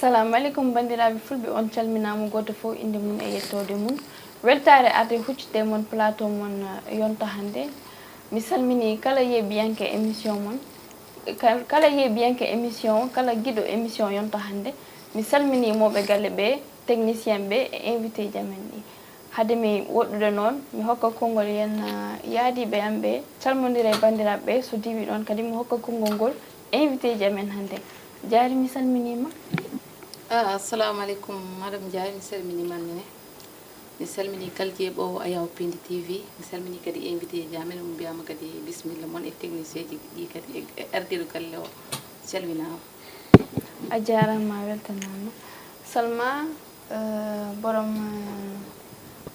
assalamu alaikum bandiraɓe fulɓe on calminama goto fof inde mum e yettode mum weltare arde huccide mon plateau mon yonta hande mi salmini kala yeeɓiyanke émission mon kala yeeɓiyanke émission kala guiɗo émission yonta hande mi salmini moɓe galle ɓe technicien ɓe e invité jamen ɗi hade mi woɗɗude noon mi hokka konngol yen yaadiɓe am ɓe calmodira e bandiraɓe ɓe so diwi ɗon kadi mi hokka konngol ngol invité jamen hande Diary mi salminima assalamu alaikum madame Diary mi salminima nene mi salmini kala jeeɓowo Ayaw Pindi TV mi salmini kadi invité ji amen mo mbiyama kadi bisimilla moon e technicien ji ɗi kadi e ardiɗo galle o salminama a jarama weltanama Salma borom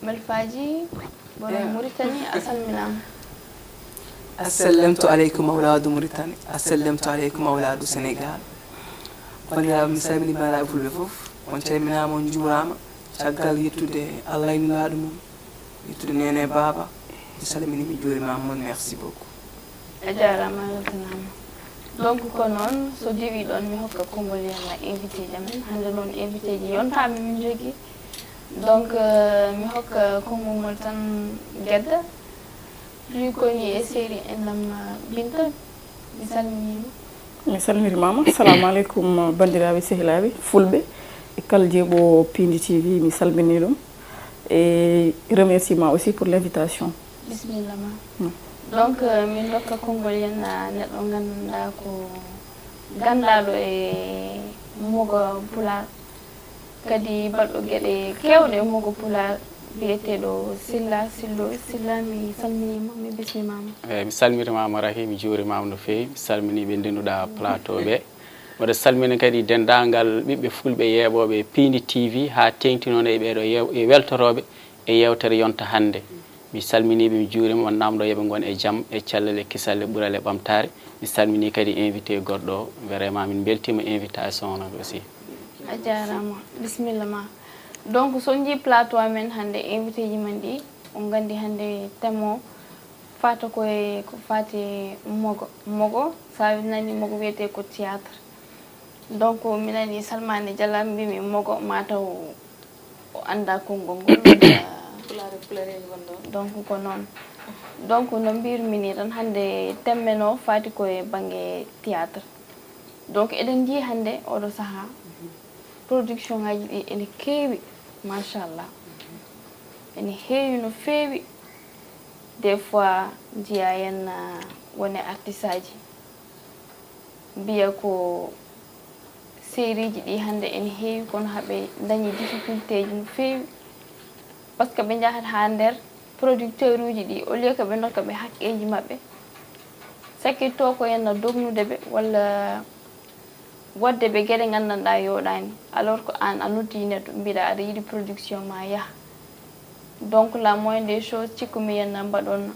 Malfaji borom Mauritanie a salminama assalamtu aleykum mawladu Mauritanie assalamtu aleykum mawladu Sénégal bandiraɓe mi salmini bandiraɓe fulɓe foof on calminama on juurama caggal yettude Allah e nulaɗo mum yettude nene baba mi salmini mi juurimama moon merci beaucoup a jarama weltanama donc ko noon so diwi ɗon mi hokka konngol yalla invité ji amen hande noon invité ji yontaɓe min jogui donc mi hokka konngol ngol tan Gedda plus connu e série Enlam Binta mi salminima mi salmitimama assalamu aleykum bandiraɓe sehilaɓe fulɓe e kala jeeɓo Pindi TV mi salmini ɗum et remerciement aussi pour l'invitation bisimilla ma donc min dokka konngol yen neɗɗo ganduɗa ko gandaɗo e mogo pular kadi baɗɗo gueɗe kewɗe e mogo pular biyeteɗo Silla mi salminima mi bismimama mi salmitimama Rahi mi juurimama no fewi mi salmini ɓe ndenduɗa plateau ɓe mbiɗa salmina kadi dendagal ɓiɓɓe fulɓe yeeɓoɓe Pindi TV ha tengti noon e ɓeɗo e weltoroɓe e yewtere yonta hande mi salminiɓe mi juurima on namɗo yooɓe gon e jaam e cellal e kisal e ɓuural e ɓamtare mi salmini kadi invité goɗɗo o vraiment min beltima invitation on aussi a jarama bisimilla ma donc so jii plateau amen hande invité ji men ɗi on gandi hande thème o fata koye ko fati mogo sa nani mogo wiyete ko théâtre donc mi nani Salmane Diallo mbimi mogo mataw o anda konngol ngol donc ko noon donc no mbirmi ni tan hande thème o fati koye banggue théâtre donc eɗen jii hande oɗo saaha production ngaji ɗi ene keewi machallah ene heewi no feewi des fois jiya yen woni artiste aji mbiya ko série ji ɗi hande ene heewi kono haɓe dañi difficulté ji no feewi par ce que ɓe jahat ha nder producteur uji ɗi au lieu que ɓe dokka ɓe haqqeji mabɓe sakkitto ko henna dognude ɓe walla wadde ɓe gueɗe gandanɗa yoɗani alors que an a noddi neɗɗo mbiɗa aɗa yiiɗi production ma yaaha donc la moindre des choses cikkumi henna mbaɗon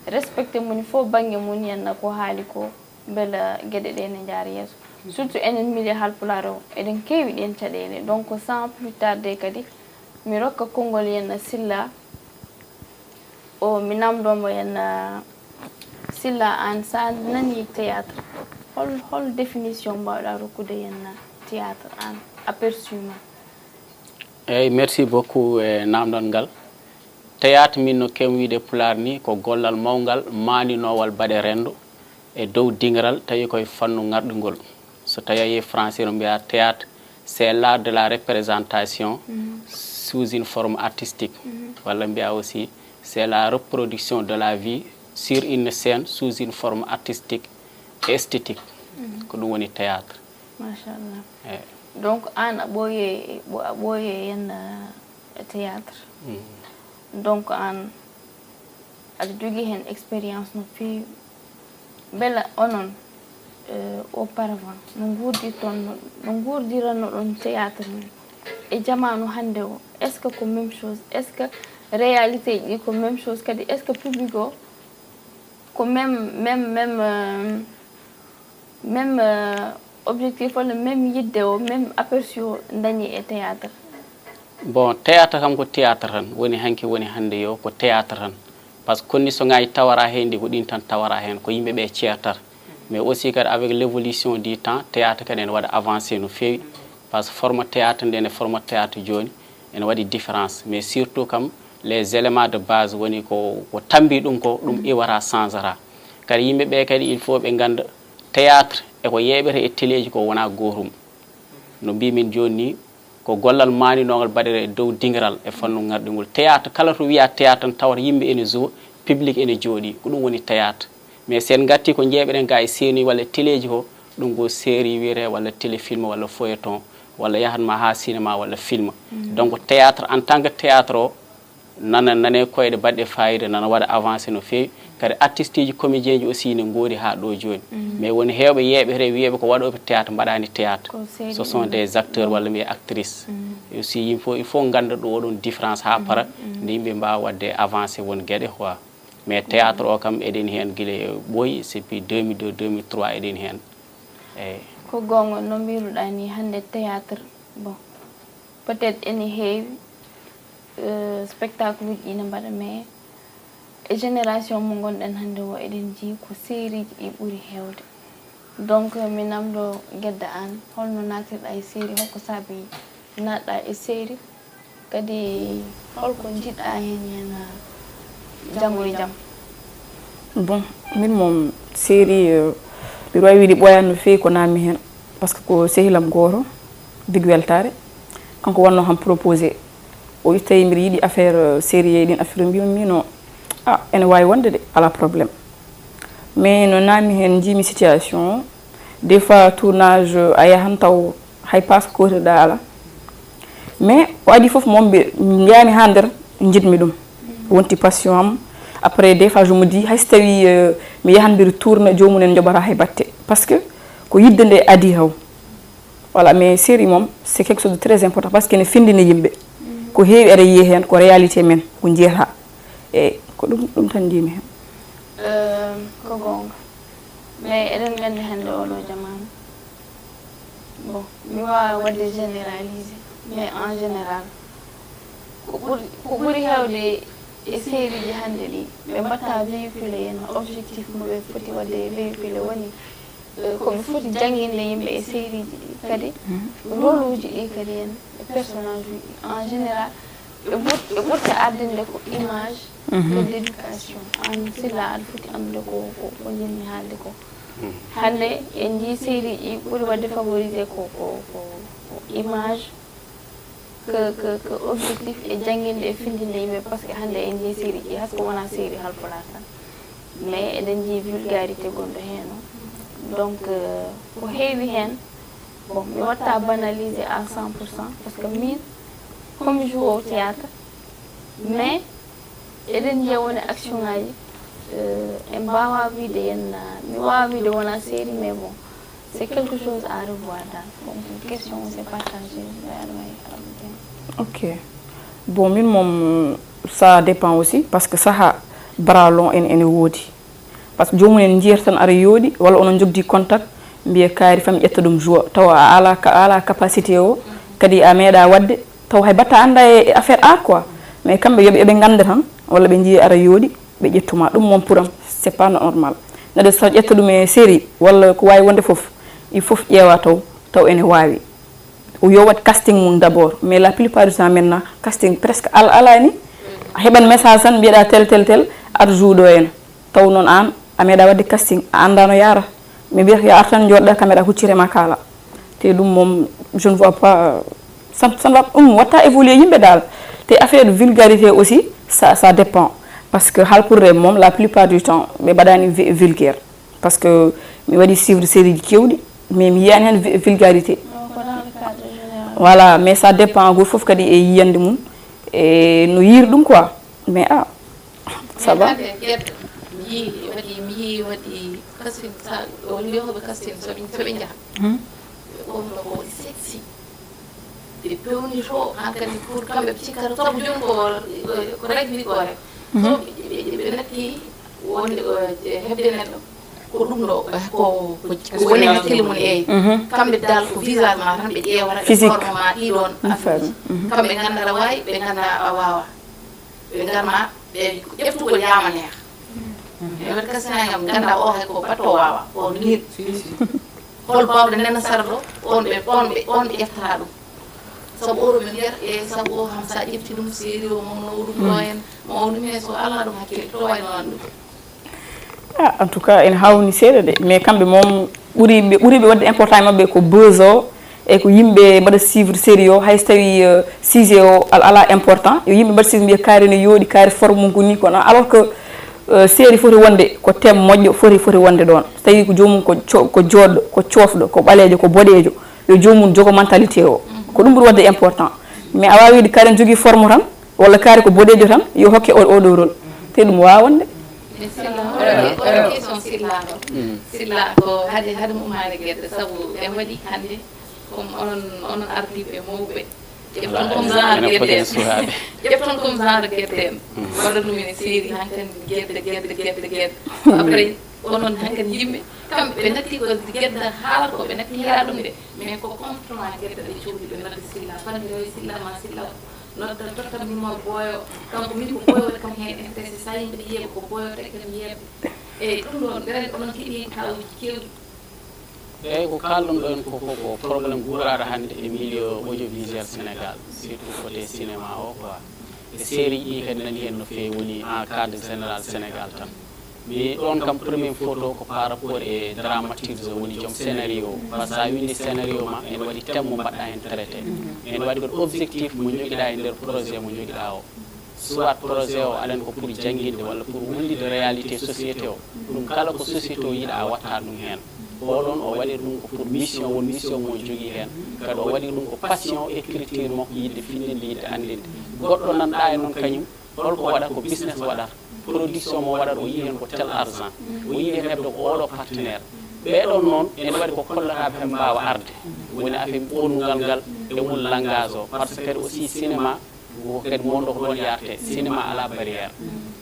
respecté moni fof banggue mum henna ko haali ko beela gueɗe ɗe ne jaara yeeso surtout enen milieu Halpulaar o eɗen keewi ɗen caɗele donc sans plus tarder kadi mi rokka konngol henna Silla o mi namdomo henna Silla an sa nani théâtre hol définition mbawɗa rokkude henna théâtre an aperçu ma eyyi merci beaucoup e namdon ngal théâtre min no kem wiide pular ni ko gollal mawgal maaninowal baɗe rendo e dow dingiral tawi koye fannu ngarɗugol so tawi e français no mbiya théâtre c'est l'art de la représentation sous une forme artistique walla mbiya aussi c'est la reproduction de la vie sur une scène sous une forme artistique et esthétique ko ɗum woni théâtre machallah donc an a ɓooye henna théâtre donc an aɗa jogui hen expérience no fewi beela onon auparavant no guurdiranno ɗon théâtre ni e jamanu hande o est ce que ko même chose est ce que réalité ji ɗi ko même chose kadi est ce que public o ko même objectif walla même yidde o même aperçu o dañi e théâtre bon théâtre kam ko théâtre tan woni hanki woni hande yo ko théâtre tan par ce que condition ngaji tawara hen ndi ko ɗin tan tawara hen ko yimɓeɓe ceertata mais aussi kadi avec l'évolution du temps théâtre kadi ene waɗa avancé no fewi par ce que forme théâtre nde e forme théâtre joni ene waɗi différence mais surtout kam les éléments de base woni ko tambi ɗum ko ɗum iwata changera kadi yimɓe ɓe kadi il faut ɓe ganda théâtre eko yeɓete e téléji ko wona gotum no mbimin joni ni ko gollal maninogal baɗere e dow dingiral e fannu ngarɗingol théâtre kala to wiya théâtre tan tawata yimɓe ene joue public ene jooɗi ko ɗum woni théâtre mais sen gatti ko jeeɓeɗen ga e série walla téléji ko ɗum go série wiyete walla téléfilm walla feuilleton walla yahatma ha cinéma walla film donc théâtre en tant que théâtre o nane koyɗe baɗɗe fayida nana waɗa avancé no fewi kadi artiste ji comédien ji aussi ne goodi ha ɗo joni mais woni hewɓe yeɓete wiyeɓe ko waɗoɓe théâtre mbaɗani théâtre ce sont des acteurs walla mbiye actrice aussi il faut ganda ɗo oɗon différence ha para nde yimɓe mbawa wadde avancé won gueɗe quoi mais théâtre o kam eɗen hen guila ɓooyi c'est puis 2002 2003 eɗen hen eyyi ko gonga no mbiruɗa ni hande théâtre bon peut être ene heewi spectacle uji ine mbaɗa mais e génération mo gonɗen hande o eɗen jii ko série ji ɗi ɓuuri hewde donc mi namdo guedda an holno natirɗa e série holko saabi natɗa e série kadi holko jiɗɗa hen janggo e jaam bon min mom série mbiɗa wawi wiide ɓoyani no fewi ko nammi hen par ce que ko sehilam goto Big Weltare kanko wonno ham proposé o tawi mbiɗa yiiɗi affaire série ɗin affaire mbimino ene wawi wonde de ala probléme mais no nammi hen jiimi situation des fois tournage a yahan taw hay passe koteɗa ala mais o adi foof moom ɓe jeyani ha nder jiɗmi ɗum wonti passion am après des fois je me dis hay so tawi mi yahan mbiɗa tourne jomumen joɓata hay batte par ce que ko yidde nde adi haw voilà mais série moom c'est quelque chose de très important par ce que ne findini yimɓe ko heewi aɗa yiiya hen ko réalité men ko jeyata e ko ɗum tan jimi hen ko gonga mais eɗen gandi hande oɗo jamanu bon mi wawa wadde généralisé mais en général ko ɓuuri hewde e série ji hande ɗi ɓe mbatta véhiculé henno objectif mo ɓe foti wadde véhiculé woni koɓe foti jangguinde yimɓe e série ji ɗi kadi rôle uji ɗi kadi hen e personnage uji ɗi en général ɓe ɓurta ardinde ko image que d' éducation an silla aɗa foti andude ko jinmi haalde ko hande en jii série ji ɓuuri wadde favorisé ko image que objectif e jangguinde e findinde yimɓe par ce que hande en jii série ji hasko wona série halpolar tan mais eɗen jii vulgarité gonɗo hen o donc ko heewi hen bon mi watta banalisé à 100% par ce que min comme joue au théâtre mais eɗen jiya woni action ngaji en mbawa wiide henna mi wawa wiide wona série mais bon c'est quelque chose à revoir dal donc question c'est partagé ok bon min moom ça dépend aussi parce que saaha bralon ene woodi par ce que jomumen jiyata tan ara yooɗi walla onon jogdi contact mbiya kaari fami ƴetta ɗum joie taw a ala capacité o kadi a meeɗa wadde taw hay batta anda e affaire art quoi mais kamɓe yooɓe eɓe ganda tan walla ɓe jiiya ara yooɗi ɓe ƴettuma ɗum moom pour am c'est pas normal neɗɗo so ƴetta ɗum e série walla ko wawi wonde foof il faut ƴeewa taw ene wawi yo wat casting mum d' abord mais la plupart du temps maintenant casting presque ala ni a heɓan message tan mbiyeɗa tel aɗa jouɗo hen taw noon an a meeɗa wadde casting a anda no yara mi mbiyata yo ar tan joɗɗa caméra huccirema kala te ɗum moom je ne vois pas ça watta évoluer yimɓe dal te affaire de vulgarité aussi ça dépend parce que halpurde moom la plupart du temps ɓe mbaɗani vulgaire parce que mi waɗi suivre série ji kewɗi mais mi yiyani hen vulgarité voilà mais ça dépend goto foof kadi e yiyande mum e no yiiri ɗum quoi mais ça va mi yii waɗi casting wiyoɓe casting soɓe jaha ɓomno ko waɗi sexy ɓe pewni to hankadi pour kamɓe ɓe cikkata sabu joni ko rek wi ko rek so ɓe natti wonde hebde neɗɗo ko ɗum ɗo ko woni hakkille mum eyi kamɓe dal ko visage ma tan ɓe ƴeewata ɓe forme ma ɗiɗon affaire kamɓe ganda aɗa wawi ɓe ganda a wawa ɓe garma ɓe ƴeftugol yama neeha e waɗi kasinagam ganda o hay ko batto wawa o nil hol bawɗo nena sarɗo on ɓe ƴettata ɗum sabu oɗo ɓe nder e sabu o ham sa ƴefti ɗum séri o mawno ɗum ɗo hen mawni mais so ala ɗum hakkille to wayno andude en tout cas en hawni seeɗa de mais kamɓe moom ɓuriɓe wadde important mabɓe ko buzz o e ko yimɓe mbaɗa suivre série o hay so tawi sujet o ala important yo yimɓe mbaɗa suivre mbiya kaari ne yooɗi kaari forme mum ko ni kono alors que série foti wonde ko thème moƴƴo foti wonde ɗon so tawi ko jomum ko joɗɗo ko coofɗo ko ɓaleejo ko boɗeejo yo jomum jogo mentalité o ko ɗum ɓuri wadde important mais a wawi wiide kaari ne jogui forme tan walla kaari ko boɗeejo tan yo hokke oɗo rôle te ɗum wawa wonde oɗo question silla ko haade mo ummade gueɗe sabu ɓe waɗi hannde comme onon ardiɓe mawɓe ƴefton comme genre gueɗe en waɗanumen série hankkadi gueɗe après onon hankkadi yimɓe kamɓe ɓe natti ko gueɗe haalata ko ɓe natti heeɗa ɗum de mais ko comportement gueɗe ɗe cohli ɓe nodda silla fanɓe o silla nodda tottam numéro ɓooyo kanko min ko ɓooyo waɗi kam heen intéressé sa yimɓe yeeɓa ko ɓooyo tagi kam yeeɓa eyyi ɗum ɗon ɓe rende onon keeɓi kawuji kewɗi eyyi ko kalɗum ɗon ko probléme guuraɗo hannde e milieu audiovisuel sénégal surtout côté cinéma o quoi e série ɗi kadi nani hen no fewi woni en cadre général sénégal tan mais ɗon kam premier photo ko par rapport e dramaturge woni joom scénario par ce que sa windi scénario ma ene waɗi thème mo mbaɗɗa hen traité ene waɗi ɗon objectif mo joguiɗa e nder projet mo joguiɗa o soit projet o aɗani ko pour jangguinde walla pour wondide réalité société o ɗum kala ko société o yiiɗa watta ɗum hen oɗon o waɗi ɗum ko pour mission won mission mo jogui hen kadi o waɗi ɗum ko passion écriture makko yidde findinde yidde andinde goɗɗo nanɗa e noon kañum holko waɗata ko business waɗata production mo waɗata o yii hen ko tel argent o yii hen heɓde ko oɗo partenaire ɓeɗon noon ene waɗi ko kollataɓe hen mbawa arde woni affaire ɓonnugal ngal e mum langage o par ce que kadi aussi cinéma ko kadi mondo ko ɗon yarte cinéma ala barrière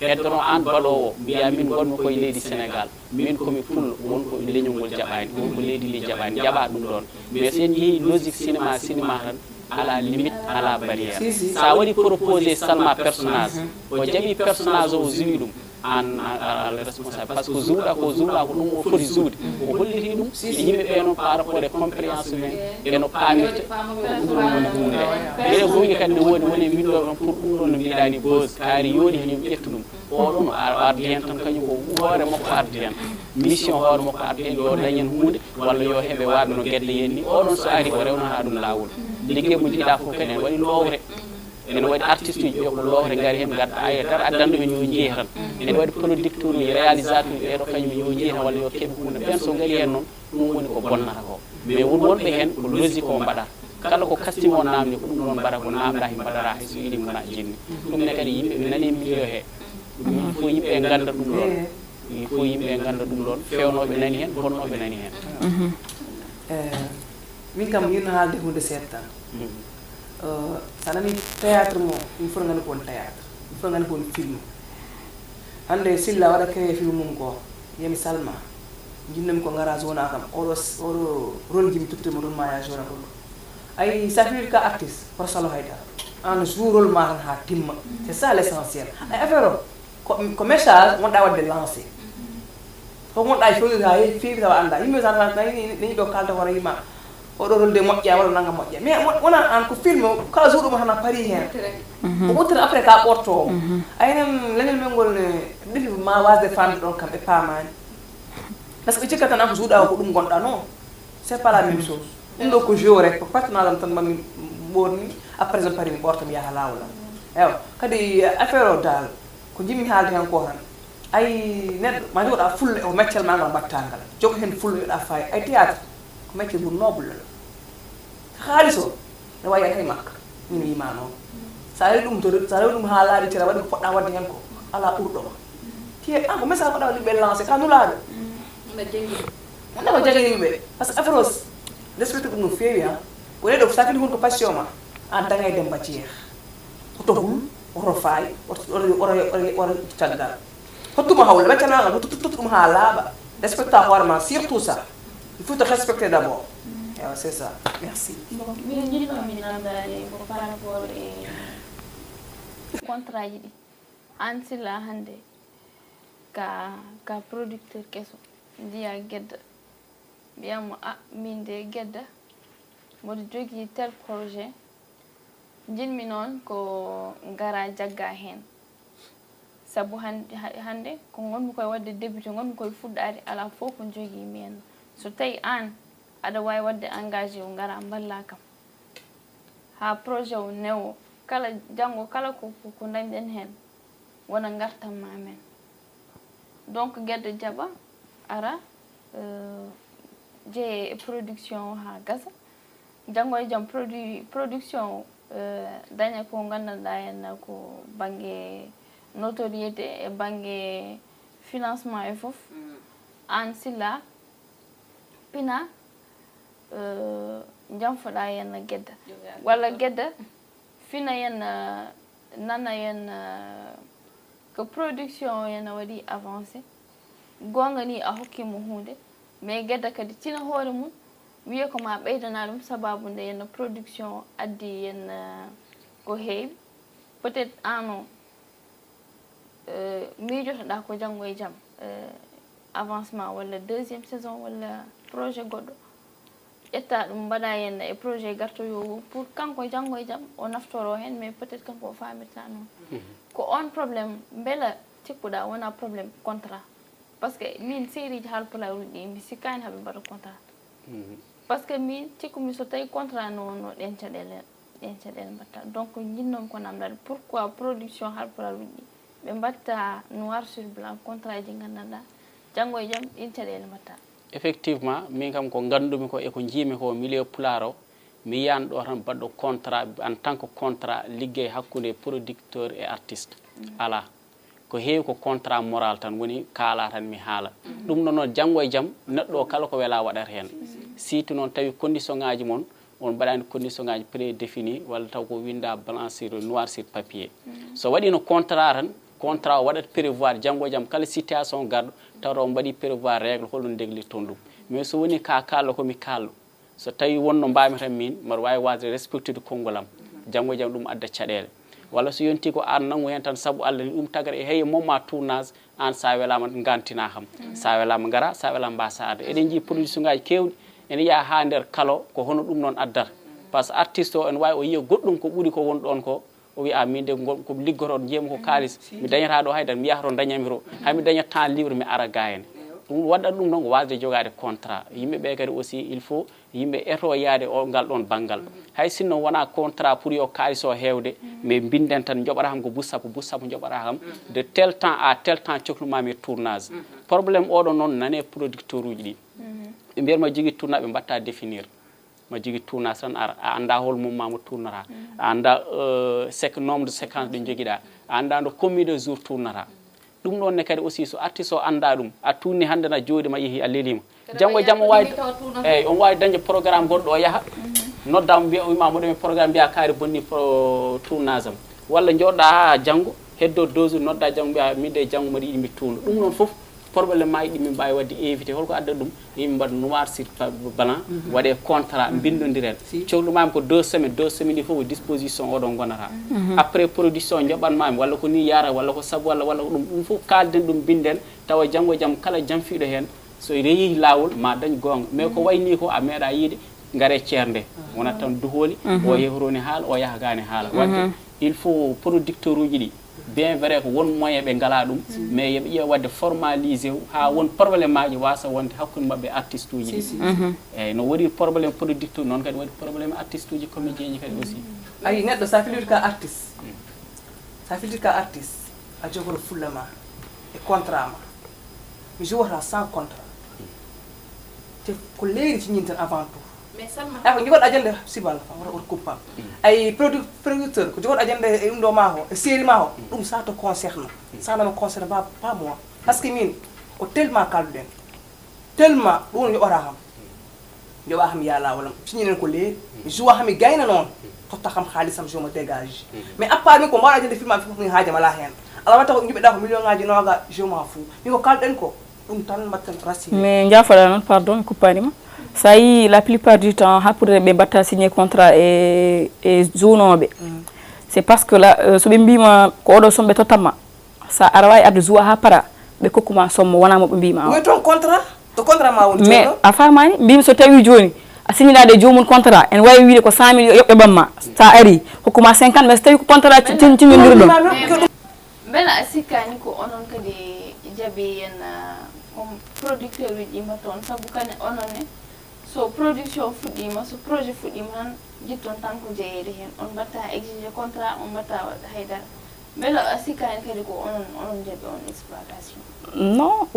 heddono an baɗowo mbiya min gonmi koye leydi sénégal min komi pullo wonko leñol ngol jaɓani wonko leydi ndi jaɓani jaɓa ɗum ɗon mais sen yeehi logique cinéma tan ala limite ala barrière sa waɗi proposé salma personnage o jaɓi personnage o juwi ɗum an responsable par ce que zuuɗa ko ɗum o foti zuude o holliti ɗum e yimɓe ɓe noon par rapport e compréhension men eno paamirte ɗum ɗon woni hunde ɓeɗe gongi kadi ne woni winɗo ɗon pour ɗum ɗon no mbiɗani bose kaari yooɗi hañum ƴeftu ɗum oɗon ardi hen tan kañum ko hoore makko ardi hen mission hoore makko ardi hen yo dañen hunde walla yo heeɓe waɗno no guedde yen ni oɗon so ari o rewnata ɗum lawol ligguey mo jiiɗa fof kadi en waɗi lowre ene waɗi artiste uji ɓe ko lowre gari hen gadda aye tan addanɗo men yo jeeyi tan ene waɗi producteur uji réalisateur uji ɓeɗo kañum yo jeeyi tan walla yo keeɓe hunde ɓen so gari hen noon ɗum woni ko bonnata ko mais wonɓe hen ko logique o mbaɗata kala ko casting o namdi ko ɗum ɗon mbaɗa ko namda he mbaɗata hay so yiɗi gona jinni ɗum ne kadi yimɓe ɓe nani milieu he il faut yimɓe ganda ɗum ɗon il faut yimɓe ganda ɗum ɗon fewnoɓe nani hen bonnoɓe nani hen min kam yino haalde hunde seeɗa tan sa nani théâtre mo il faut ngani ko won théâtre il faut ngani ko won film hande silla waɗa créé film mum ko yemi salma jinnami ko ngara zona kam oɗo rôle jimi tottimo ɗon maya zona ɗum ay ça fait ka artiste pour salo haydara an jour rôle ma tan ha timma c'est ça l'essentiel ay affaire o ko message wonɗa wadde lancé ko gonɗa fewdita he feewi tawa anda yimɓe sa nani ɗo kalta hoore yima oɗo rôle de moƴƴa walla nanga moƴƴa mais wona an ko film kala jour ɗum tan a paari hen ko ɓurtata après ka ɓorto aynem leñol men ngol ɗifi ma wasde famde ɗon kam ɓe paamani par ce que ɓe cikka tan an ko juuɗa ko ɗum gonɗa non c'est pas la même chose ɗum ɗo ko jeu rek ko partenage am tan mami ɓorni après je paari mi ɓorta mi yaha lawol am ewa kadi affaire o dal ko jimmi haalde hen ko tan ay neɗɗo ma jogoɗa fulla o métier ma ngal mbattangal jogo hen fulla yoɗa fayi ay théâtre ko métier ɓur noble haalis o ne wayi hay makka min wima noon sa rewi ɗum ha laaɓi tira waɗi ko poɗɗa wadde hen ko ala ɓurɗoma tiye an ko message poɗɗa waɗi ɓe lancé ka nulaɗo wonɗa ko jagui yimɓe par ce que affaire o respecte ɗum no feewi ha ko neɗɗo sa kadi woni ko passion ma an dangay demba jeex oto hul oto faay oto caggal hottuma hawle weccanagal hottu ɗum ha laaɓa respecta hoorema surtout ça il faut te respecter d'abord c'est ça merci min jiɗɗomi namdade ko par rapport e contrat ji ɗi an silla hande ka producteur kesso jiya guedda mbiyamo min de Gedda mboɗo jogii tel projet jinmi noon ko ngara jagga heen sabu hannde ko ngonmi koye wadde débuté ngonmi koye fuɗɗade ala fof ko jogiimi hen so tawi an aɗa wawi wadde engagé o ngara mballa kam ha projet o newo kala janngo kala ko dañɗen hen wona gartanma men donc Gedda jaɓa ara jeeye production o ha gasa janngo e jaam production o daña ko gandanɗa henna ko banggue notoriété e banggue financement e foof an silla pina jamfoɗa henna Gedda walla Gedda fina henna nana henna ko production o henna waɗi avancé gonga ni a hokkimo hunde mais Gedda kadi tina hoore mum wiye ko ma ɓeydana ɗum sababu nde henna production addi henna ko heewi peut être an o miijotoɗa ko janngo e jaam avancement walla deuxième saison walla projet goɗɗo ƴetta ɗum mbaɗa henna e projet gartoyo pour kanko janngo e jaam o naftoro hen mais peut être kanko o famirta noon ko on probléme beela cikkuɗa wona probléme contrat par ce que min série ji Haalpulaar ɗi mi sikkani haɓe mbaɗa contrat par ce que min cikkumi so tawi contrat no ɗen caɗele mbatta donc jinnomi ko namdade pourquoi production Haalpulaar ɗi ɓe mbatta noir sur blanc contrat ji gandanɗa janngo e jaam ɗin caɗele mbatta effectivement min kam ko gandumi ko eko jiimi ko milieu pulaar o mi yiyan ɗo tan mbaɗɗo contrat en tant que contrat liggey hakkude producteur et artiste ala ko heewi ko contrat moral tan woni kaala tan mi haala ɗum noon janngo e jaam neɗɗo o kala ko wela waɗata heen surtout noon tawi condition ngaji moon on mbaɗani condition ngaji prédéfini walla taw ko winda blanc sur noir sur papier so waɗino contrat tan contrat o waɗat prévoir janngo e jaam kala situation garɗo tawra o mbaɗi prévoir règle holɗum deglirton ɗum mais so woni ka kallo komi kallo so tawi wonno mbami tan min mbaɗa wawi wasde respectude konngolam janngo e jaam ɗum adda caɗele walla so yonti ko an nangu hen tan saabu Allah ni ɗum tagata e hey moment tournage an sa welama gantina kam sa welama ngara sa welama mbasa arde eɗen jii production ngaji kewɗi ene yiya ha nder kalo ko hono ɗum noon addata par ce que artiste o ene wawi o yiya goɗɗum ko ɓuuri ko woni ɗon ko o wiya min de ko liggoto jeymi ko kalis mi dañata ɗo haydara mi yahata dañami to haymi daña temps libre mi ara ga hen ɗum waɗat ɗum noon ko wasde jogade contrat yimɓeɓe kadi aussi il faut yimɓe eto yaade o ngal ɗon banggal hay sinno wona contrat pour yo kalis o hewde mais binden tan joɓata kam ko bus sappo joɓata kam de tel temps à tel temps cohlumami tournage probléme oɗon noon nane producteur uji ɗi ɓe mbiyat ma jogui tournage ɓe mbatta définir ma jogui tournage tan ara a anda hol mumma mo tournata a anda nombre de séquence ɗe joguiɗa a anda no combien de jours tournata ɗum ɗon ne kadi aussi so artiste o anda ɗum a tunni hande na jooɗi ma yeehi a lelima janggo e jaam on wawi dañde programme goɗɗo o yaaha noddama mbiya o wima moɗomi programme mbiya kaari bonni tournage am walla jooɗɗa ha janggo heddo 2 jours nodda janggo mbiya midde janggo mbaɗa yiɗi mi tuuna ɗum noon foof probléme maji ɗi min mbawi wadde évité holko adda ɗum yimɓe mbaɗa noir sur blanc waɗe contrat bindodiren cohlumami ko 2 semaines ɗi foof disposition oɗon gonata après production joɓanmami walla ko ni yara walla ko saabu walla ko ɗum foof kalden ɗum binden tawa janggo e jaam kala jamfiɗo hen so reeyi lawol ma dañ gonga mais ko wayni ko a meeɗa yiide gaare ceerde wonat tan duholi o yehroni haala o yahagani haala wadde il faut producteur uji ɗi bien vrai ko won moyen ɓe ngala ɗum mais yoɓe ƴeewa wadde formalisé ha won probléme aji wasa wonde hakkude mabɓe artiste uji ɗi eyyi no waɗi probléme producteur noon kadi waɗi probléme artiste uji comédien ji kadi aussi ayi neɗɗo sa filiri ka artiste a jogoto fulla ma e contrat ma mi jowata sans contrat te ko leydi ciñin tan avant tout ay ko jogoɗo ajande sibal wata coupam ay producteur ko jogoɗo ajande e ɗum ɗo ma o e série ma o ɗum ça te concerne ça ne me concerne pas moi par ce que min ko tellement kalduɗen tellement ɗum no yoɓata kam joɓa kam ya lawalam ciñinen ko leydi mi joua hami gayna noon totta kam haalisam je me dégage mais à part min ko mbaɗa ajande film am fof min haajam ala hen ala watta ko jiɓeɗa ko million ngaji noga je m'en fous min ko kalɗen ko ɗum tan mbatten racine mais jaafoɗa noon pardon mi kuppanima sa yi la plupart du temps hakkude ɓe mbatta signé contrat e zone oɓe c'est parce que la so ɓe mbima ko oɗo somme ɓe tottanma sa aɗa wawi arde joua ha para ɓe kokkuma somme wona moɓe mbima oui ton contrat to contrat ma woni mais a famani mbimi so tawi joni a signidade jomum contrat en wawi wiide ko 100 millions yoɓɓe ɓamma sa ari hokkuma 50 mais so tawi ko contrat tiñodiri ɗon bela a sikkani ko onon kadi jaabi en producteur uji ɗima toon saabu kane onone so production fuɗɗima so projet fuɗɗima tan jitton tan ko jeeyede hen on mbatta exigé contrat on mbatta waɗa haydara bela a sikkani kadi ko onon jaabi on exploitation non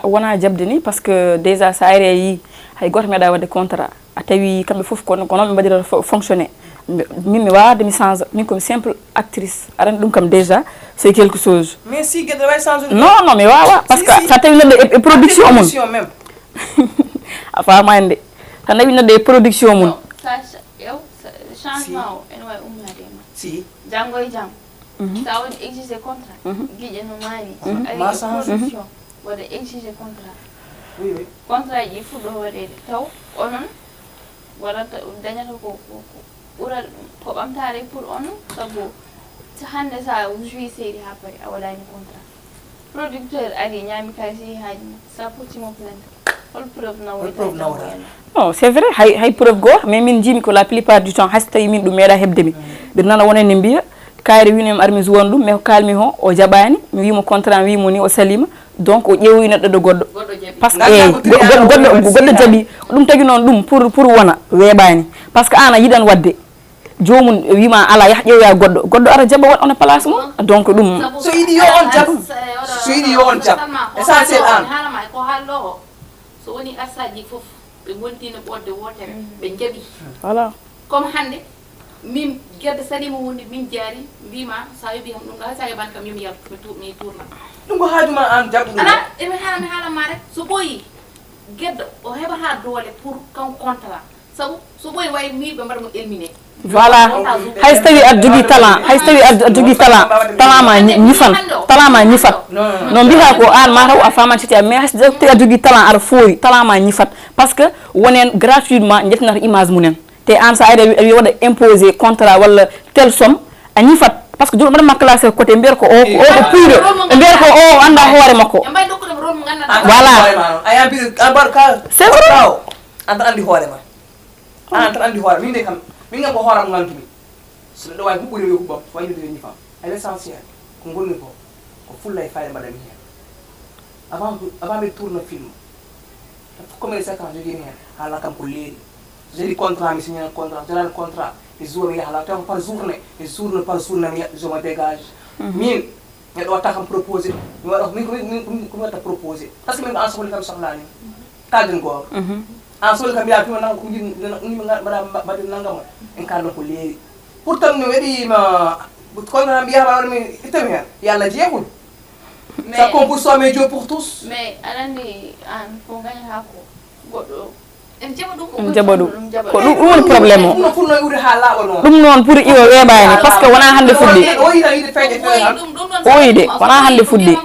wona jabde ni par ce que déjà sa ari a yi hay goto meeɗa wadde contrat a tawi kamɓe foof ko noon ɓe mbaɗira fonctionné min mi wawde mi change min komi simple actrice aɗa andi ɗum kam déjà c'est quelque chose mais si gueɗe way change non mi wawa par ce que sa tawi neɗɗo e production mum même a famani nde tan nawi neɗɗo e production mum changement o ene wawi ummade ma si janggo e jang sa waɗi exigé contrat guiƴe no maani Ma ari change. production waɗa exigé contrat oui oui contrat ji fuɗɗo waɗede taw onon waɗata dañata ko ɓural ko ɓamtare pour onon sabu hande sa jouyi série ha paari a waɗani contrat producteur ari ñami kalisi haaji ma sa pottimo plainte hol preuve nawata non c'est vrai hay preuve goto mais min jimi ko la plupart du temps hay so tawi min ɗum meeɗa hebde mi mbiɗa nana wonenne mbiya kaari winimi armi suwon ɗum mais ko kalmi ho o jaɓani mi wimo contrat wimo ni o salima donc o ƴeewoyi neɗɗo ɗo goɗɗo par ce que eyi goɗɗo jaaɓi ɗum tagui noon ɗum pour wona weeɓani par ce que an a yiɗan wadde jomum wima ala yah ƴeewoya goɗɗo ara jaaɓa waɗ on place mum donc ɗum so yiɗi yo on jaab so yiɗi yo on jaab essentiel an haalama ko haallo o so woni arsaji fof ɓe gontino ɓodde wotere ɓe jaaɓi voilà comme hande min guedde salima wonde min jaari mbima sa yoɓi ham ɗum ɗa sa yoɓani kam yomi yaltu mi tourna ɗum ko haajuma an jaɓɓu ɗum ala emi haalama rek so ɓooyi gueddo o heɓata doole pour kan contrat sabu so ɓooyi wayi mi ɓe mbaɗa mo éliminé voilà hay so tawi aɗa jogui talent hay so tawi aɗa jogui talent talent ma ñifat no mbiyata ko an mataw a famani tati mais hay so tawi aɗa jogui talent aɗa foori talent ma ñifat par ce que wonen gratuitement ƴettinata image munen te an sa ari a wi waɗa imposé contrat walla tel somme a ñifat par ce que joni mbaɗama classé côté mbiyata ko o puyɗo ɓe mbiyata ko o anda hoore makko e mbay dokkude mo rôle mo gandanɗa voilà aya mbi abar ka c'est vrai an tan andi hoore ma an tan andi hoore min de kam min gam ko hooram gantumi so neɗɗo wawi huɓɓude yo huɓɓam so wañide yo ñifam ay l' essentiel ko gonmi ko fulla e fayde mbaɗami hen avant mbiɗa tourna film comédie séquence joguimi hen haalna kam ko leeri jadi contrat mi signé contrat jalani contrat e jour mi yahala taw par journée e journée par journée mi je me dégage min neɗɗo watta kam proposé mi waɗa min komi watta proposé par ce que min ko an sohli kam sohlani kalden goto an sohli kam mbiya pima nanga ko yimɓe mbaɗa mbaɗi nangamo en kalno ko leeri pourtant mi waɗima contrat mbiyama waɗami ittami hen yo Allah jeehol ça compte mais Dieu pour tous mais aɗa andi an ko gañata ko goɗɗo en jaɓa ɗum ɗum jaɓa ɗum ko ɗum woni probléme o ɗum funno iwde ha laaɓa noon ɗum noon pour iwo weeɓani par ce que wona hande fuɗɗi o yita yiide feeje feere tan o yide wona hande fuɗɗi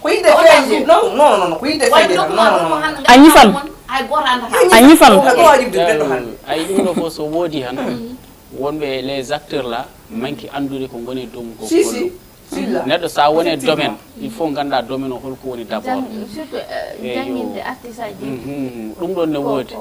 ko yiide feeje non ko yiide feeje tan non a ñifan hay goto andata a ñifan ko wajiɓde neɗɗo hande ay ɗum ɗo fof so woodi han wonɓe les acteurs là manki andude ko goni dow ko si si neɗɗo sa woni e domaine il faut ganda domaine o holko woni d' abord surtout jangguinde artiste aji ɗum ɗon ne woodi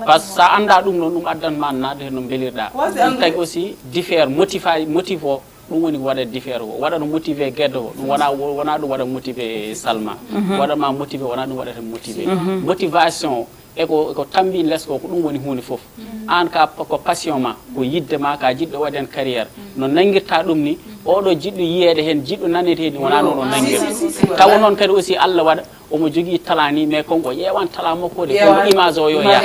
par ce que sa anda ɗum ɗon ɗum addanma nadde hen no beelirɗa ɗum tagui aussi diffère motive o ɗum woni ko waɗa diffère o waɗa no motivé guedde o ɗum wona ɗum waɗa motivé Salma waɗama motivé wona ɗum waɗata motivé motivation eko tambi less ko ɗum woni hunde foof an ko passion ma ko yidde ma ka jiɗɗo waɗi hen carrière no nanguirta ɗum ni oɗo jiɗɗo yiyede hen jiɗɗo nanete hen wona noon o nanguir tawa noon kadi aussi Allah waɗa omo jogui talent ni mais konko ƴewan talent makko de konko image o yo yaa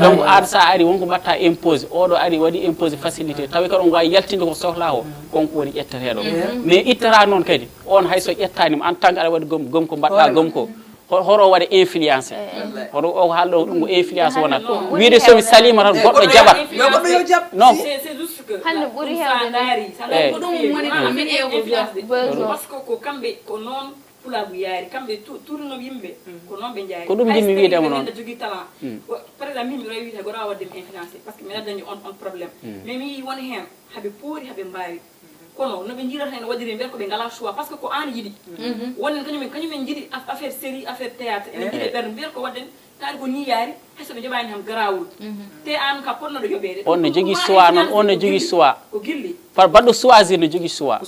donc an sa ari wonko mbatta impose oɗo ari waɗi impose facilité tawi kadi on wawi yaltinde ko sohla o konko woni ƴetteteɗo mais ittata noon kadi on hayso ƴettanima en tant que aɗa waɗi gom ko mbaɗɗa gom ko horo waɗa influence hoto o haalɗo ɗum ko influence wonata wiide somi salima tan goɗɗo jaɓat non hande ɓuuri hewde ko ɗum woni min e parce que ko kamɓe ko noon pulagu yaari kamɓe tourno yimɓe ko noon ɓe jaari ko ɗum jinmi wiidemo noon jogui talent par exemple min mi rawi wiide goɗa waddemi influencé par ce que mi addani on probléme mais mi yi woni hen haaɓe poori haaɓe mbawi kono no ɓe jiirata hen waɗiri mbiyata koɓe ngala choix par ce que ko an yiɗi wonnen kañumen jiiɗi affaire série affaire théâtre ene jiiɗe ɓerde mbiyata ko waɗen taari ko ni yaari hayso ɓe joɓani ham garawol te an ka ponnoɗo yoɓede on ne jogui choix noon on ne jogui choix ko gilli par baɗɗo choisir ne jogui choix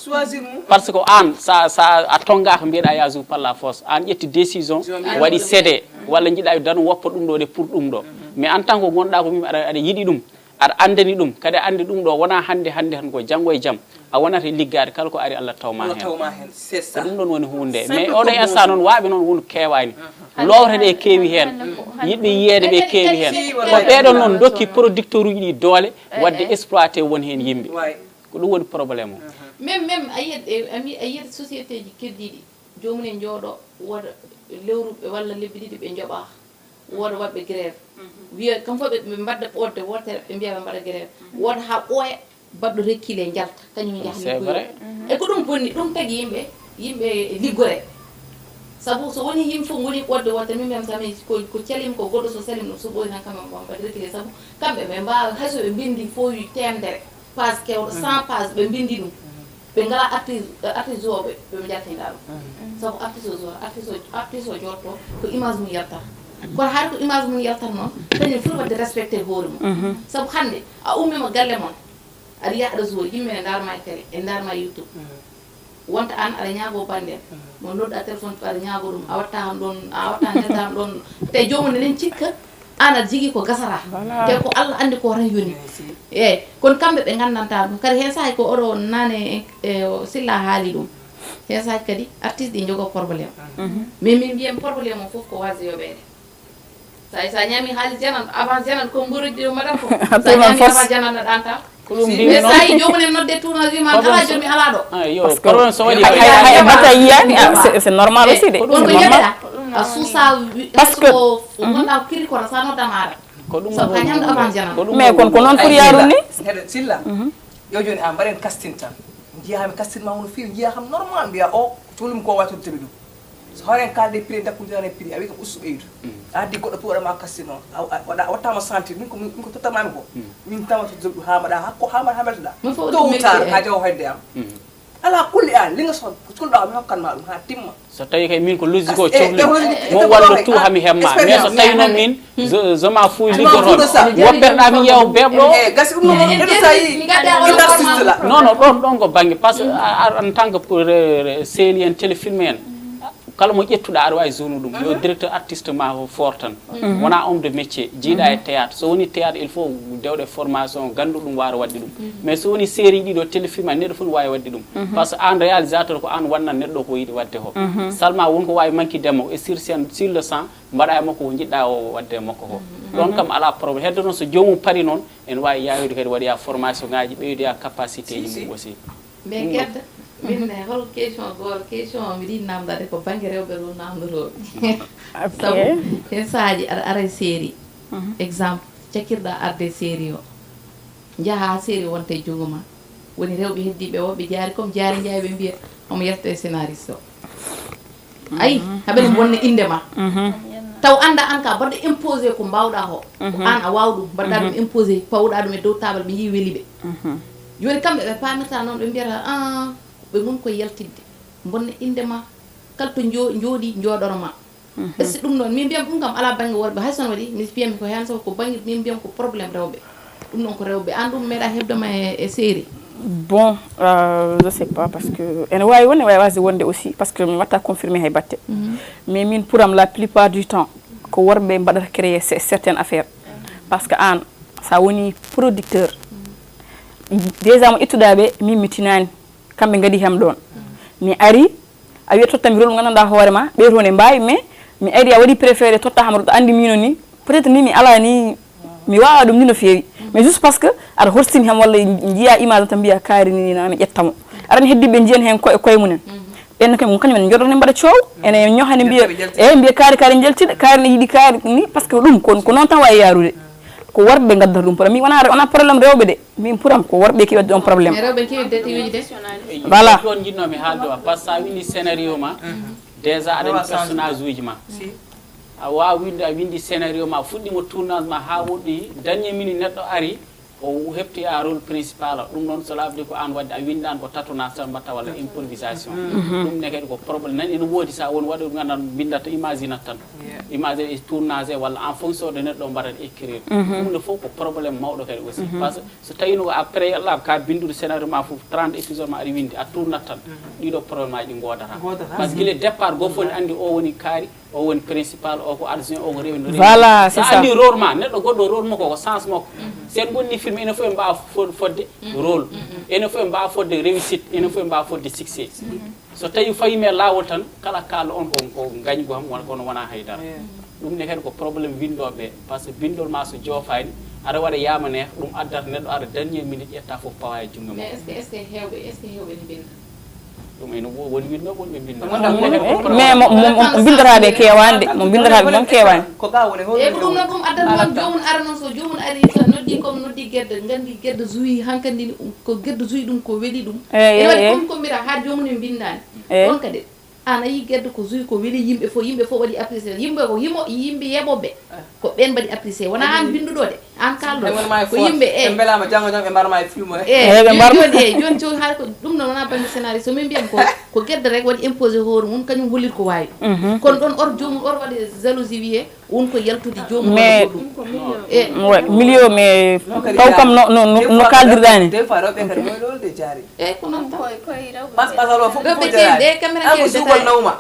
par ce que an sa a tongaka mbiyeɗa yasou par la force an ƴetti décision waɗi cédé walla jiiɗa dan woppa ɗum ɗo de pour ɗum ɗo mais en tant que gonɗa ko mimi aɗa yiiɗi ɗum aɗa andani ɗum kadi andi ɗum ɗo wona hande tan ko janggo e jaam a wonata liggade kala ko ari Allah tawma hen ko ɗum ɗon woni hunde mais oɗo instant noon waɓe noon wonu kewani lowre ɗe keewi hen yiɗɓe yiyede ɓe keewi hen ko ɓeɗon noon dokki producteur uji ɗi doole wadde exploité won hen yimɓe ko ɗum woni probléme o même a yiyat société ji keddiɗi jomumen jooɗo woda lewruɓe walla lebbi ɗiɗi ɓe jooɓa woda waɗɓe grève wiya kam fof ɓe mbadda ɓodde wotere ɓe mbiya ɓe mbaɗa grève woda ha ɓooya baɗɗo rekkile jalta kañum jahani e ko ɗum bonni ɗum tagi yimɓe liggore sabu so woni yimɓe fof goni ɓodde wotere min mbiyam tami ko calim ko goɗɗo so salim ɗum so ɓoyi tan kamɓe mbaɗa rekkile sabu kamɓe ɓe mbawa hayso ɓe bindi foyi temdere page kewɗo 100 page ɓe bindi ɗum ɓe ngala artiste oɓe ɓe jaltinɗa ɗum sabu artiste o jotto ko image mum yalta kono haade ko image mum yaltat noon kañum foti wadde respecté hoore mum sabu hannde a ummima galle moon aɗa yiya aɗa joué yimɓe ne darma e télé e darma youtube wonta an aɗa ñaago banden mo nodɗa téléphone aɗa ñaago ɗum a watta han ɗon a watta neddam ɗon te jomum enen cikka an aɗa jigui ko gasata te ko Allah andi ko tan yoni eyyi kono kamɓe ɓe gandanta ɗum kadi hen sahay ko oɗo nane silla haali ɗum hen sahay kadi artiste ɗi jogo probléme mais min mbiyam probléme o foof ko wasde yoɓede sa ñami haalis janan avant janan ko mburuji ɗo mbaɗat ko sa ñami avant janan no ɗanta mais sa yi jomumen nodde tourna wima ala jomi ala ɗo probléme so waɗi hay batta yiyani c'est normal aussi de ɗon ko jeɗeɗa a suusa par ce que gonɗa ko kiri kono sa noddamaɗa ko ɗum sabu ka ñamde avant janan mais kon ko noon foti yarude ni heɗo silla yo joni a mbaɗen casting tan jiyami casting ma wono fewi jiya kam normal mbiya o colum ko wawi toddeɓe ɗum so hawren kalde prix dakkudirane prix a wi kam ustu ɓeydu a addi goɗɗo pour waɗama casting noon wattama sentir min ko tottamami ko min tama to joɓɗu ha mbaɗa ha meltoɗa tôt ou tard ha jawa hoyde am ala kulli an linga son kulɗa mi hokkanma ɗum ha timma so tawi kay min ko logique o cohli mo walla tout hami hemma mais so tawi noon min je m'en fous liggotoɗo wopperɗa mi yeew beɓɗo gasi ɗum noon heɗo sa yi artiste la non ɗon ko banggue par ce que en tant que série en téléfilm en kala mo ƴettuɗa aɗa wawi zone ɗum yo directeur artiste ma fort tan wona homme de métier jiiɗa e théâtre so woni théâtre il faut dewɗe formation gandu ɗum wara wadde ɗum mais so woni série ɗiɗo téléfilm neɗɗo fof ne wawi wadde ɗum par ce que an réalisateur ko an wannan neɗɗo ko yiiɗi wadde ko seulement wonko wawi manque demo et sur scène sur le sang mbaɗa e makko ko jiɗɗa o wadde e makko ko ɗon kam ala probléme hedde noon so jomum paari noon en wawi yawide kadi waɗoya formation ngaji ɓeydoya capacité ji mum aussi mais kedda min hol question goto question mi ɗi namdade ko banggue rewɓe ɗo namdoroɓe sabu hen saahaji aɗa ara série exemple cakkirɗa arde série o jaaha série wonta e jogo ma woni rewɓe heddiɓe woɓe jaari comme jaari jaawi ɓe mbiya omo yetta e scénariste o ayi haɓene wonna inde ma taw anda an ka mbaɗɗo imposé ko mbawɗa ko an a waw ɗum mbaɗɗa ɗum imposé pawɗa ɗum e dow table ɓe yi weeli ɓe joni kamɓe ɓe pamirta noon ɓe mbiyata ɓe gon koye yaltidde bonna indema kala to jooɗi jooɗoroma est ce que ɗum noon min mbiyam ɗum kam ala banggue worɓe hay sono waɗi mi mbiyami ko hen sabu ko banggue min mbiyam ko probléme rewɓe ɗum noon ko rewɓe an ɗum meeɗa hebdoma e série bon je sais pas parce que ene wawi wonde wawi wasde wonde aussi parce que mi watta confirmé hay batte mais min pour am la plupart du temps ko worɓe mbaɗata créer certaines affaires parce que an sa woni producteur déjà mo ittuɗaɓe min mi tinani kamɓe gadi hem ɗon mi ari a wiya tottami rôle mo gandanɗa hoorema ɓeyto ne mbawi mais mi ari a waɗi préféré totta ham ɗo andi mino ni peut être ni mi ala ni mi wawa ɗum ni no fewi mais juste parce que aɗa horstini hem walla jiiya image tan mbiya kaari ni nami ƴettamo aɗani heddiɓe jiyan hen koye mumen ɓenne kañumen joɗoto ne mbaɗa coow ene ñohane mbiya eyyi mbiya kaari jaltiɗa kaari ne yiiɗi kaari ni par ce que ɗum ko noon tan wawi yarude ko worɓe gaddata ɗum probléme min wona probléme rewɓe de min puram ko worɓe kewi wadde on probléme rewɓe kewi déteyuji de voilà ɗon jinnomi haalde o par ce que sa windi scénario ma déjà aɗa personnage uji ma a wawi winde a windi scénario ma fuɗɗima tournage ma ha woɗɗoyi dernier minute neɗɗo ari o hefti a rôle principal ɗum noon so labdi ko an wadde a windan ko tatona tan mbatta walla improvisation ɗum ne kadi ko probléme nan ene woodi sa won waɗo gandan bindata imaginat tan image e tournage walla en fonction de neɗɗo mbaɗata écrire ɗum ne fof ko probléme mawɗo kadi aussi par ce que so tawino après lab ka bindude scénario ma fof 30 épisode ma aɗa windi a tournat tan ɗiɗo probléme aji ɗi godata par ce que le départ go foni andi o woni kaari o woni principal o ko adjoint o ko rewno voilà c'est ça andi rôle ma neɗɗo goɗɗo rôle makko ko sens makko sen bonni film ene fof e mbawa fodde rôle ene fof e mbawa fodde réussite ene fof e mbawa fodde succès so tawi fayime lawol tan kala kalɗo on ko gañi go ham kono wona haydara ɗum ne kadi ko probléme windoɓe par ce que bindol ma so joofani aɗa waɗa yama neex ɗum addata neɗɗo aɗa dernier minute ƴetta fof pawa e jungo ma est ce que hewɓe ne binda ɗum ene woni windoɓe wonɓe binda mais mo bindoraaɓe keewani de mo bindoraaɓe moom keewani ko ga woni e ko ɗum noon ɗum addata noon jomum ara noon so jomum ari so noddi comme noddi guedde gandi guedde jouyi hankkandi ko guedde jouyi ɗum ko weeli ɗum ene waɗi comme ko mbira ha jomum ne bindani on kadi an ayi guedde ko jouyi ko weeli yimɓe fof waɗi apprécié yimɓe ko yimɓe yeɓoɓe ko ɓen mbaɗi apprécié wona an binduɗo de an kalɗo ko yimɓe e belama janggo jam e mbarma e film joni joni haala ko ɗum noon wona banggue scénario so min mbiyam ko guedde rek waɗi imposé hoore mum kañum hollir ko wawi kono ɗon or jomum or waɗi jalousie wiye won ko yaltude jomum mais milieu mais taw kam no kaldirɗani des fois rewɓe kadi moy lolde jaari eyyi ko noon koye rewɓe pasalo fof rewɓe keewde caméra ko sugol nawma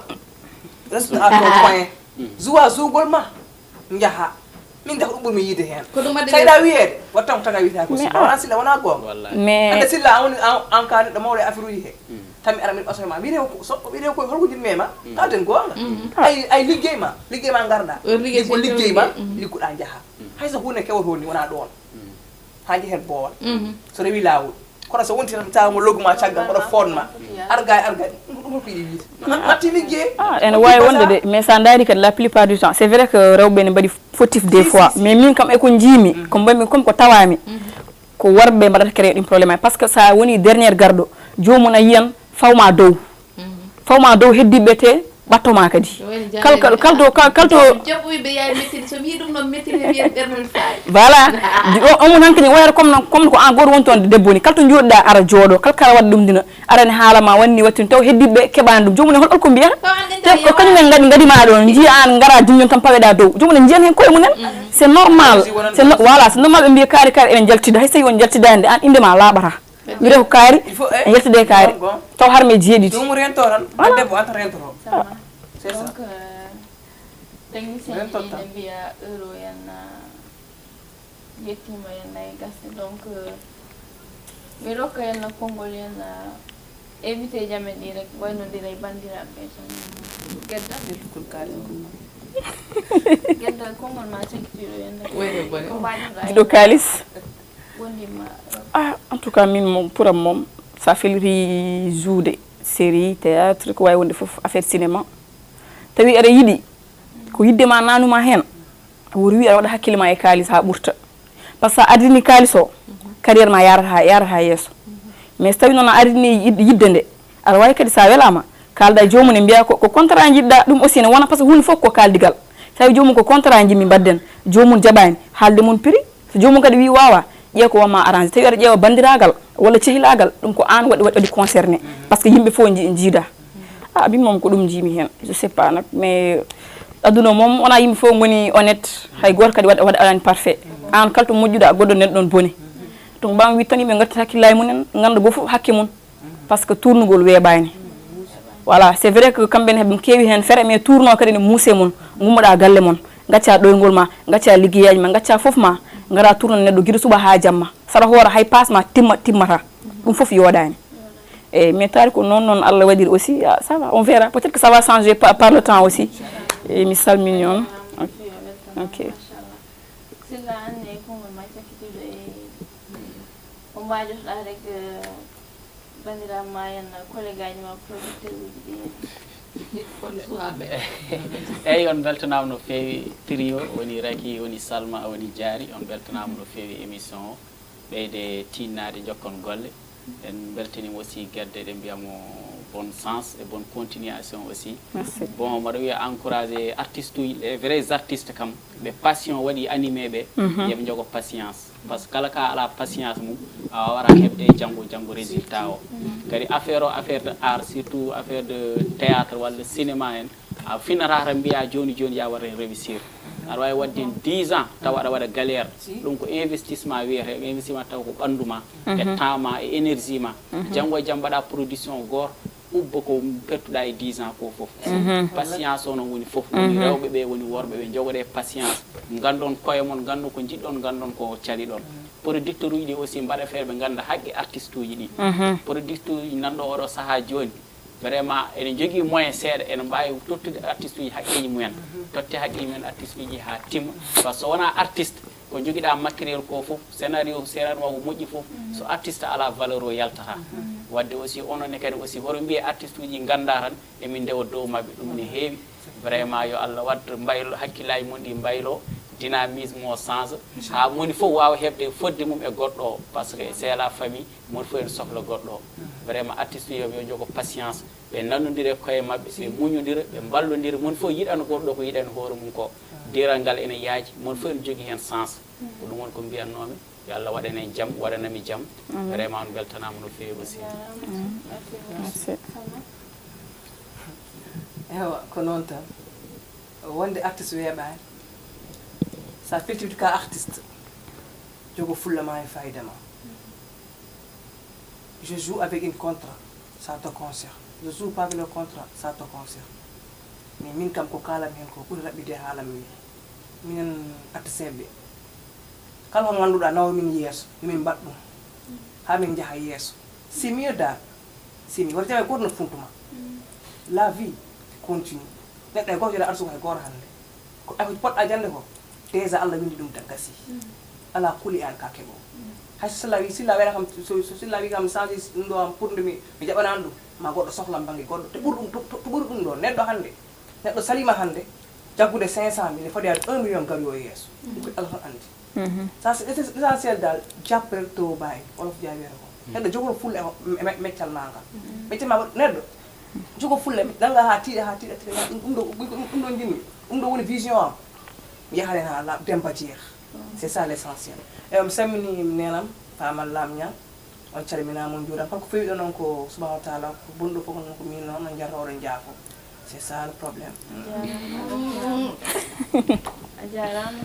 resta à ton point zuwa sugol ma jaha min def ɗum ɓurmi yiide hen ko ɗum waɗi sayɗa wiyede wattan ko taga wiyata ko silla wona silla wona gonga mais ande silla a woni en cas neɗɗo mawɗo e affaire uji he tammi ara min ɓasoyma wiide ko holko jiɗi mema kalden gonga ay liggey ma garɗa ko liggey ma liggoɗa jaaha hayso hunde kewoto ni wona ɗon ha jehen boowal so rewi lawol kono so wonti tan tawmo logguma caggal mbaɗa fonma arga ɗum holko yiɗi wiide natti liggey ene wawi wonde de mais sa daari kadi la plupart du temps c'est vrai que rewɓe ne mbaɗi fautif des fois mais min kam eko jiimi ko mbami comme ko tawami ko worɓe mbaɗata créé ɗum probléme ay par ce que sa woni dernière garɗo jomum a yiyan fawma dow heddiɓe te ɓattoma kadi kalto jaɓɓuyɓe yaay mettini so wi ɗum noon mettini wiyen ɓernol faari voilà omon hankadi wayata comme ko an goto woni toon debbo ni kalto joɗiɗa ara jooɗo kala waɗa ɗum dina arani haalama wanni wattini taw heddiɓe keɓani ɗum jomum ne holko mbiyata te ko kañumen gadima ɗon jiiya an gara junjon tan paweɗa dow jomum ne jiyan hen koye mumen c'est normal voilà c'est normal ɓe mbiya kaari eɗen jaltida hay so tawi on jaltidani de an indema laaɓata wiyete ko kaari en jaltide kaari taw harme jeeɗiɗi ɗum rento tan debbo anta rentoto c'est ça donc technicien ene mbiya euro yen yettima yen nayi gasde donc mi rokka yen konngol yen invité jamen ɗi rek waynodira e bandiraɓe tan gedda konngol ma cakitiɗo yen ɗiɗo kalis wondima en tout cas min moom pour am moom sa feliri joude série théâtre ko wawi wonde foof affaire cinéma tawi aɗa yiiɗi ko yiddema nanuma hen wori wi aɗa waɗa hakkille ma e kalis ha ɓurta par ce que sa ardini kalis o carrière ma yarata yesso mais so tawi noon a ardini yidde nde aɗa wawi kadi sa welama kalda e jomum ne mbiya ko contrat jiɗɗa ɗum aussi ne wona par ce que hunde foof ko kaldigal tawi jomum ko contrat jimmi mbadden jomum jaɓani haalde mon prix so jomum kadi wi wawa ƴeew ko wonma arrangé tawi aɗa ƴeewa bandiragal walla cehilagal ɗum ko an waɗi concerné par ce que yimɓe fof jiida min moom ko ɗum jiimi hen je sais pas nak mais aduna moom wona yimɓe fof goni honnête hay goto kadi waɗa alani parfait an kala to moƴƴuɗa goɗɗo neɗɗo ɗon boni donc mbam wi tan yimɓe gattata hakkillaji mumen ganda goto fof hakke mum par ce que tournugol weeɓani voilà c'est vrai que kamɓene heɓe keewi hen feere mais tourno kadi ne muuse mum gummoɗa galle mon gacca ɗoygol ma gacca liggueyaji ma gacca foof ma gara tourno neɗɗo guiɗo suuɓa ha jamma saɗa hoora hay passe ma timmata ɗum foof yooɗani eyyi mais taari ko noon Allah waɗiri aussi ça va on verra peut-être que ça va changer par le temps aussi eyyi mi salmini on ok silla anne konngol ma cakkitiɗo ko mbajotoɗa rek bandiraɓe ma hen collègue aji ma producteur uji ɗi eyyi on beltanama no feewi trio woni Raky woni Salma woni Diary on beltanama no feewi émission o ɓeyde tinnade jokkon golle en beltanima aussi guedde ɗe mbiyamo bon sens et bonne continuation aussi. Merci. Bon mbaɗa wiya encouragé artiste uji les vrais artistes kam ɓe passion waɗi animé ɓe yoɓe jogo patience par ce que kala ka ala patience mum a wara heɓde janggo résultat o kadi affaire de art surtout affaire de théâtre walla cinéma en a finata tan mbiya joni ya waɗa réussir aɗa wawi wadde 10 ans tawa aɗa waɗa galère ɗum ko investissement wiyete investissement taw ko ɓandu ma e temps ma e énergie ma janggo e jaam mbaɗa production goto ubba ko pertuɗa e 10 ans ko foof patience o noon woni foof woni rewɓe ɓe woni worɓe ɓe jogoɗe patience gandon koye mon gandon ko jiɗɗon gandon ko caliɗon producteur uji ɗi aussi mbaɗa feere ɓe ganda haqqe artiste uji ɗi producteur uji nanɗo oɗo saaha joni vraiment ene jogui moyen seeɗa ene mbawi tottude artiste uji haqqeji mumen totte haqqeji mumen artiste uji ha timma par ce que so wona artiste ko joguiɗa matériel ko foof scénario ma ko moƴƴi foof so artiste ala valeur o yaltata wadde aussi ononne kadi aussi hoto mbiye artiste uji ganda tan emin ndewa dow mabɓe ɗum ne heewi vraiment yo Allah wadde mbaylo hakkillaji mon ɗi mbaylo dynamisme o change ha moni fof wawa heɓde fodde mum e goɗɗo o par ce que c'est la famille moni fof ene sohla goɗɗo o vraiment artiste yo jogo patience ɓe nannodira koye mabɓe ɓe muñodira ɓe ballodira moni fof yiɗano goɗɗo ko yiɗani hoore mum ko diral ngal ene yaaji moni fof ene jogui hen sens ko ɗum woni ko mbiyannomi yo Allah waɗane en jaam waɗanami jaam vraiment on beltanama no fewi aussi Merci. ewa ko noon tan wonde artiste weeɓani sa firtiwti ka artiste jogo fulla ma e fayida ma je joue avec un contrat ça te concerne je joue pas avec le contrat ça te concerne mais min kam ko kalam hen ko ɓuuri raɓɓide haalam mi minen artiste ɓe kala ko ganduɗa nawa min yeeso yomin mbaɗ ɗum ha min jaaha yeeso c'est mieux dal c'est mieux wata tawi goto no funtuma la vie continue neɗɗo e goto yoɗa arsugo hay goto hande ko poɗɗa jande ko déjà Allah windi ɗum tan gasi ala kuuli an ka keɓo hay silla waɗa kam so silla wi kam change ɗum ɗo am pour nde mi jaɓanani ɗum ma goɗɗo sohlam banggue goɗɗo to ɓuuri ɗum ɗo neɗɗo hande neɗɗo salima hande jaggude 500 mille foti ade 1 million gari o yeeso ɗum ko Allah tan andi ça c'est essentiel dal jappere to bayi olof jaawiyata ko neɗɗo jogoro fulle e meccal ma ngal meccel ma neɗɗo jogo fulle danga ha tiiɗa ɗum ɗo jinmi ɗum ɗo woni vision am yahalen ha la demba jeex c'est ça l'essentiel e mi sammini nenam famal lamña on calminama on juuɗam kala ko fewi ɗo noon ko subahana wa taala ko bonɗo fof ko min noon no jarata oɗon jaafo c'est ça le problème a jarama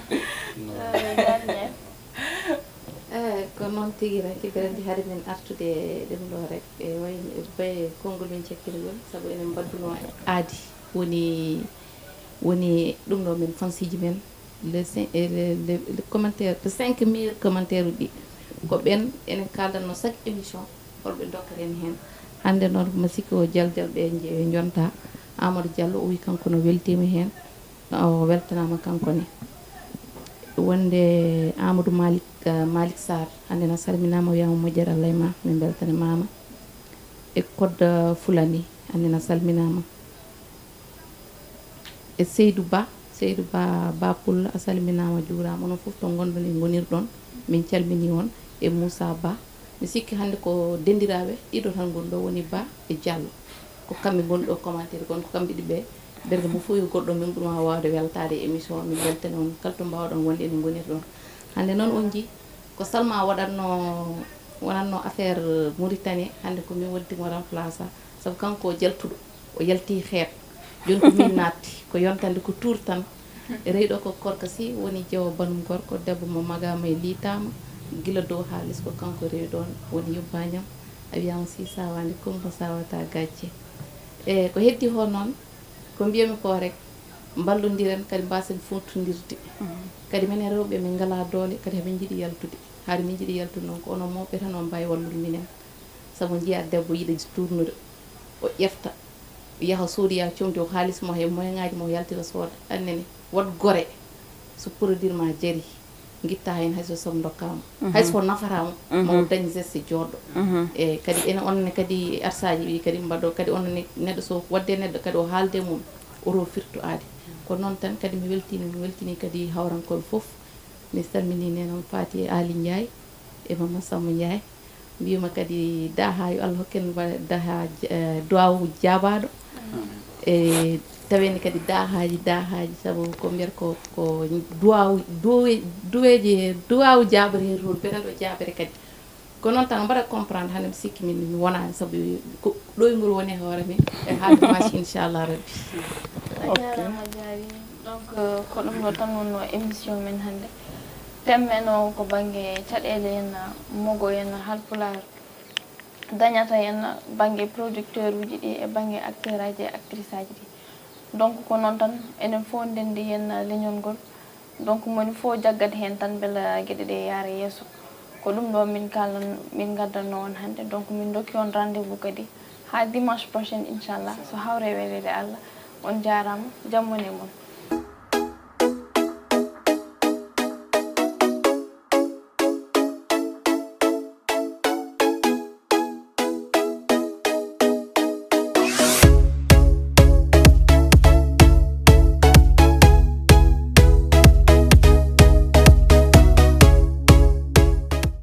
ko noon tigi radi haade men artude ɗum ɗo rek e wayno baye konngol men cekkirgol saabu enen mbadduno aadi woni ɗum ɗo men fansiji men le commentaire de 5 meilleurs commentaire uɗi ko ɓen enen kaldanno chaque émission holɓe dokkaren hen hande noon ma sikki o jaljalɓe jonta Amadou Diallo o wi kanko no weltima hen o weltanama kankone wonde Amadou Malik Sarr hande no salminama o wiyama moƴƴere Allah e ma min beltane mama e Codde Fulani hande no salminama e Seydou Ba Bapulla a salminama juurama onon foof to gonɗon e gonirɗon min calmini on e Moussa Ba mi sikki hande ko dendiraɓe ɗiɗo tan gonɗo woni Ba e Diallo ko kamɓe gonɗo commentaire gon ko kamɓe ɗiɓe ɓerde mo fof yo goɗɗo min ɓurma wawde weltade émission min beltane on kala to mbawɗon wonde ene gonirɗon hande noon on jii ko Salma waɗanno affaire Mauritanie hande ko min wontimo remplaça saabu kanko o jaltuɗo o yalti xeet joni ko min natti ko yontande ko tour tan reyɗo ko korka si woni jeewo banum gorko debbo mo magama e liitama guila dow ha less ko kanko rewi ɗon woni yubbañam a wiyama si sawande kombo sawata gacce e ko heddi ho noon ko mbiyami ko rek ballodiren kadi mbasen fontodirde kadi minen rewɓe min ngala doole kadi heɓe jiiɗi yaltude haade min jiiɗi yaltude noon ko onon mawɓe tan on mbawi wallude minen saabu jiiya debbo yiiɗa tournude o ƴefta yaha soodoya comdi o haaliss mo he moyen ngaji mo yaltira sooda annene wat gore so produire ma jaari guitta hen hayso somo dokkama hayso nafatama mawo dañ geste joɗɗo e kadi ene onne kadi arsaji ɗi kadi mbaɗo kadi onne neɗɗo so wadde neɗɗo kadi o haalde mum oro firtu aade ko noon tan kadi mi weltini kadi hawrankoɓe foof mi salmini nenon Faty Ali Ndiaye e Mama Samba Ndiaye mbiyuma kadi daha yo Allah hokken daha duwawu jabaɗo e tawene kadi dahaji sabu ko mbiyata ko duwawu jabere hen toon beɗaɗo jabere kadi ko noon tan mbaɗa comprendre hande mi sikki mi wonani sabu ko ɗoygol woni e hoore min e haalde machi inchallah rabbi jarama jaari donc ko ɗum ɗo tan wonno émission men hannde temmen o ko banggue caɗele henna mogo henna halpular dañata henna banggue producteur uji ɗi e banggue acteur aji e actrice aji ɗi donc ko noon tan enen fof ndendi henna leñol ngol donc moni fof jaggat hen tan beela gueɗe ɗe yaara yesso ko ɗum ɗo min gaddanno on hannde donc min dokki on rendez-vous kadi ha dimanche prochaine inchallah so hawre welede Allah on jarama jammone moon